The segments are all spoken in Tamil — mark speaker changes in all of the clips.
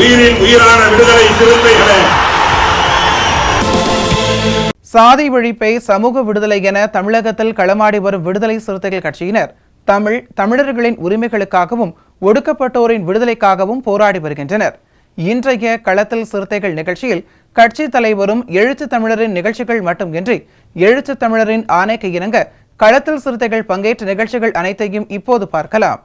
Speaker 1: உயிரின் உயிரான விடுதலை சிறுத்தைகளே.
Speaker 2: சாதி ஒழிப்பை சமூக விடுதலை என தமிழகத்தில் களமாடி வரும் விடுதலை சிறுத்தைகள் கட்சியினர் தமிழர்களின் உரிமைகளுக்காகவும் ஒடுக்கப்பட்டோரின் விடுதலைக்காகவும் போராடி வருகின்றனர். இன்றைய களத்தில் சிறுத்தைகள் நிகழ்ச்சியில் கட்சி தலைவரும் எழுத்து தமிழரின் நிகழ்ச்சிகள் மட்டுமின்றி எழுத்து தமிழரின் ஆணைக்கு இணங்க களத்தில் சிறுத்தைகள் பங்கேற்ற நிகழ்ச்சிகள் அனைத்தையும் இப்போது பார்க்கலாம்.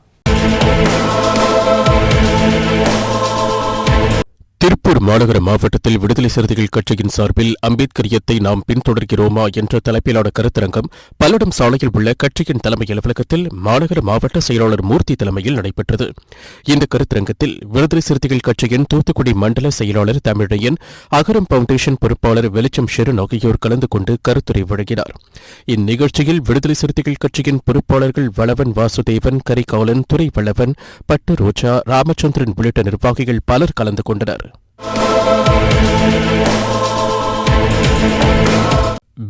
Speaker 3: திருப்பூர் மாநகர மாவட்டத்தில் விடுதலை சிறுத்தைகள் கட்சியின் சார்பில் அம்பேத்கரியத்தை நாம் பின்தொடர்கிறோமா என்ற தலைப்பிலான கருத்தரங்கம் பல்லடம் சாலையில் உள்ள கட்சியின் தலைமை அலுவலகத்தில் மாநகர மாவட்ட செயலாளர் மூர்த்தி தலைமையில் நடைபெற்றது. இந்த கருத்தரங்கத்தில் விடுதலை சிறுத்தைகள் கட்சியின் தூத்துக்குடி மண்டல செயலாளர் தமிழையன், அகரம் பவுண்டேஷன் பொறுப்பாளர் வெளிச்சம் ஷெரன் ஆகியோர் கலந்து கொண்டு கருத்துரை வழங்கினார். இந்நிகழ்ச்சியில் விடுதலை சிறுத்தைகள் கட்சியின் பொறுப்பாளர்கள் வளவன் வாசுதேவன், கரிகாலன், துரை வளவன், பட்டு ரோஜா, ராமச்சந்திரன் உள்ளிட்ட நிர்வாகிகள் பலர் கலந்து கொண்டனர்.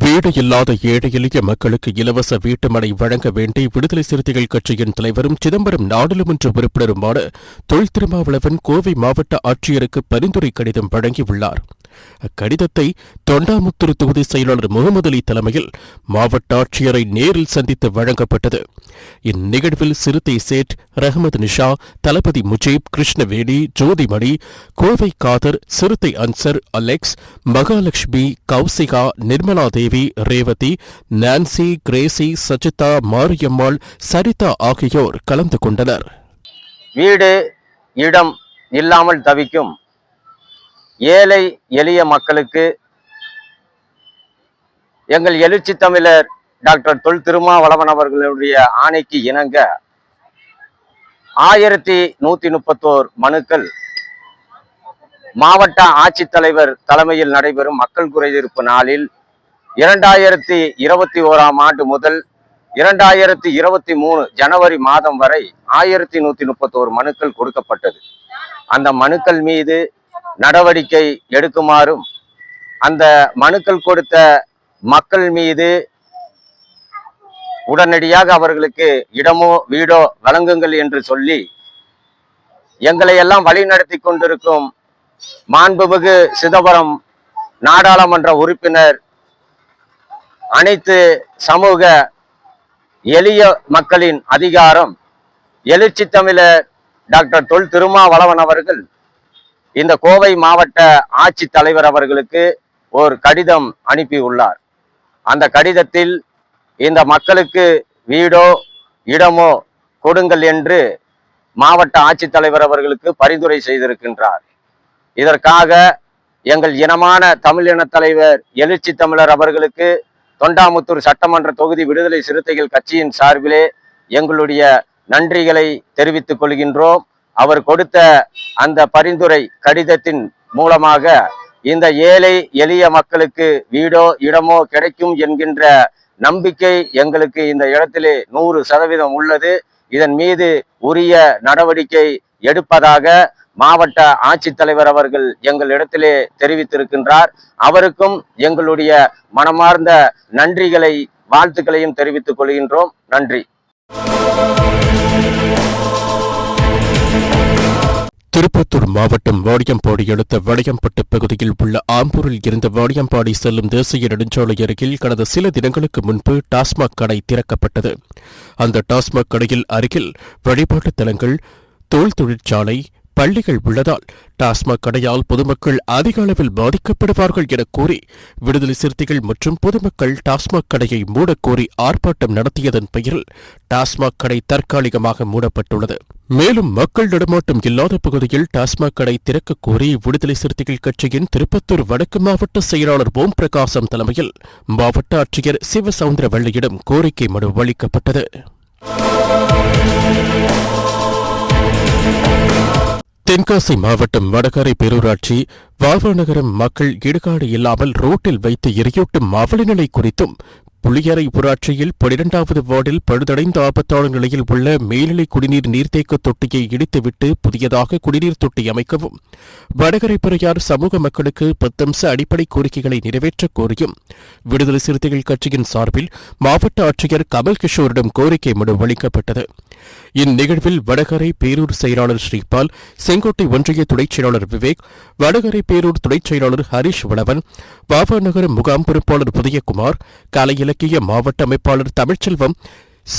Speaker 3: வீடு இல்லாத ஏழை எளிய மக்களுக்கு இலவச வீட்டுமனை வழங்க வேண்டி விடுதலை சிறுத்தைகள் கட்சியின் தலைவரும் சிதம்பரம் நாடாளுமன்ற உறுப்பினருமான தொல் திருமாவளவன் கோவை மாவட்ட ஆட்சியருக்கு பரிந்துரை கடிதம் வழங்கியுள்ளார். அக்கடிதத்தை தொண்டாமுத்தூர் தொகுதி செயலாளர் முகமது அலி தலைமையில் மாவட்ட ஆட்சியரை நேரில் சந்தித்து வழங்கப்பட்டது. இந்நிகழ்வில் சிறுத்தை சேட், ரஹமது நிஷா, தளபதி முஜீப், கிருஷ்ணவேணி, ஜோதிமணி, கோவை காதர், சிறுத்தை answer, Alex, Mahalakshmi, Kausika, Nirmala Devi, Revathi, Nancy, Crazy, சஜிதா, மாரியம்மாள், சரிதா ஆகியோர் கலந்து கொண்டனர்.
Speaker 4: வீடு இடம் இல்லாமல் தவிக்கும் ஏழை எளிய மக்களுக்கு எங்கள் எழுச்சி தமிழர் டாக்டர் தொல் திருமாவளவன் அவர்களுடைய ஆணைக்கு இணங்க 1131 மனுக்கள் மாவட்ட ஆட்சித்தலைவர் தலைமையில் நடைபெறும் மக்கள் குறைதீர்ப்பு நாளில் 2021ஆம் ஆண்டு முதல் 2023 ஜனவரி மாதம் வரை 1131 மனுக்கள் கொடுக்கப்பட்டது. அந்த மனுக்கள் மீது நடவடிக்கை எடுக்குமாறும் அந்த மனுக்கள் கொடுத்த மக்கள் மீது உடனடியாக அவர்களுக்கு இடமோ வீடோ வழங்குங்கள் என்று சொல்லி எங்களை எல்லாம் வழிநடத்தி கொண்டிருக்கும் மாண்புமிகு சிதம்பரம் நாடாளுமன்ற உறுப்பினர், அனைத்து சமூக எளிய மக்களின் அதிகாரம் எழுச்சி தமிழர் டாக்டர் தொல் திருமாவளவன் அவர்கள் இந்த கோவை மாவட்ட ஆட்சித்தலைவர் அவர்களுக்கு ஒரு கடிதம் அனுப்பியுள்ளார். அந்த கடிதத்தில் இந்த மக்களுக்கு வீடோ இடமோ கொடுங்கள் என்று மாவட்ட ஆட்சித்தலைவர் அவர்களுக்கு பரிந்துரை செய்திருக்கின்றார். இதற்காக எங்கள் இனமான தமிழின தலைவர் எழுச்சி தமிழர் அவர்களுக்கு தொண்டாமுத்தூர் சட்டமன்ற தொகுதி விடுதலை சிறுத்தைகள் கட்சியின் சார்பிலே எங்களுடைய நன்றிகளை தெரிவித்துக் கொள்கின்றோம். அவர் கொடுத்த அந்த பரிந்துரை கடிதத்தின் மூலமாக இந்த ஏழை எளிய மக்களுக்கு வீடோ இடமோ கிடைக்கும் என்கின்ற நம்பிக்கை எங்களுக்கு இந்த இடத்திலே 100% உள்ளது. இதன் மீது உரிய நடவடிக்கை எடுப்பதாக மாவட்ட ஆட்சித்தலைவர் அவர்கள் எங்களிடத்திலே தெரிவித்திருக்கின்றார். அவருக்கும் எங்களுடைய மனமார்ந்த நன்றிகளை வாழ்த்துக்களையும் தெரிவித்துக் கொள்கின்றோம். நன்றி.
Speaker 3: திருப்பத்தூர் மாவட்டம் வாடியம்பாடி அடுத்த வளையம்பட்டு பகுதியில் உள்ள ஆம்பூரில் இருந்து வாடியம்பாடி செல்லும் தேசிய நெடுஞ்சாலை அருகில் கடந்த சில தினங்களுக்கு முன்பு டாஸ்மாக் கடை திறக்கப்பட்டது. அந்த டாஸ்மாக் கடையில் அருகில் வழிபாட்டுத் தலங்கள், தோல் தொழிற்சாலை, பள்ளிகள் உள்ளதால் டாஸ்மாக் கடையால் பொதுமக்கள் அதிக அளவில் பாதிக்கப்படுவார்கள் என கூறி விடுதலை சிறுத்தைகள் மற்றும் பொதுமக்கள் டாஸ்மாக் கடையை மூடக்கோரி ஆர்ப்பாட்டம் நடத்தியதன் பெயரில் டாஸ்மாக் கடை தற்காலிகமாக மூடப்பட்டுள்ளது. மேலும் மக்கள் நடமாட்டம் இல்லாத பகுதியில் டாஸ்மாக் கடை திறக்க கோரி விடுதலை சிறுத்தைகள் கட்சியின் திருப்பத்தூர் வடக்கு மாவட்ட செயலாளர் ஓம் பிரகாசம் தலைமையில் மாவட்ட ஆட்சியர் சிவசவுந்தரவள்ளியிடம் கோரிக்கை மனு அளிக்கப்பட்டது. தென்காசி மாவட்டம் வடகரை பேரூராட்சி வாவாநகரம் மக்கள் இடுகாடு இல்லாமல் ரோட்டில் வைத்து எரியூட்டும் அவலநிலை குறித்தும் புளியரை ஊராட்சியில் 12வது வார்டில் பழுதடைந்த ஆபத்தான நிலையில் உள்ள மேல்நிலை குடிநீர் நீர்த்தேக்க தொட்டியை இடித்துவிட்டு புதியதாக குடிநீர் தொட்டி அமைக்கவும் வடகரை பெரியார் சமூக மக்களுக்கு 10 அம்ச அடிப்படை கோரிக்கைகளை நிறைவேற்றக் கோரியும் விடுதலை சிறுத்தைகள் கட்சியின் சார்பில் மாவட்ட ஆட்சியர் கமல் கிஷோரிடம் கோரிக்கை மனு அளிக்கப்பட்டது. இந்நிகழ்வில் வடகரை பேரூர் செயலாளர் ஸ்ரீபால், செங்கோட்டை ஒன்றிய துணைச் செயலாளர் விவேக், வடகரை பேரூர் துணைச் செயலாளர் ஹரிஷ் வளவன், வாவாநகர முகாம் பொறுப்பாளர் புதியகுமார், கலை இலக்கிய மாவட்ட அமைப்பாளர் தமிழ்ச்செல்வம்,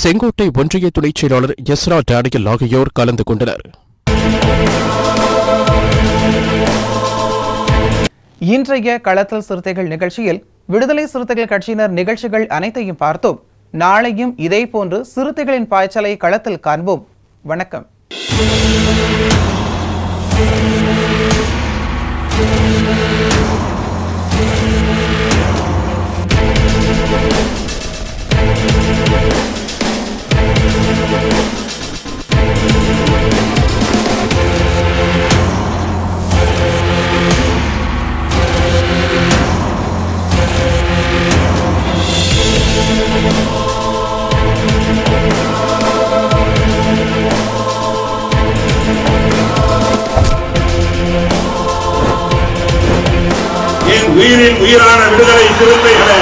Speaker 3: செங்கோட்டை ஒன்றிய துணைச் செயலாளர் எஸ்ரா டேனியல் ஆகியோர் கலந்து கொண்டனர்.
Speaker 2: இன்றைய களத்தல் சிறுத்தைகள் நிகழ்ச்சியில் விடுதலை சிறுத்தைகள் கட்சியினர் நிகழ்ச்சிகள் அனைத்தையும் பார்த்தோம். நாளையும் இதேபோன்று சிறுத்தைகளின் பாய்ச்சலை களத்தில் காண்போம். வணக்கம்.
Speaker 1: உயிரின் உயிரான விடுதலை சிறுத்தைகளே,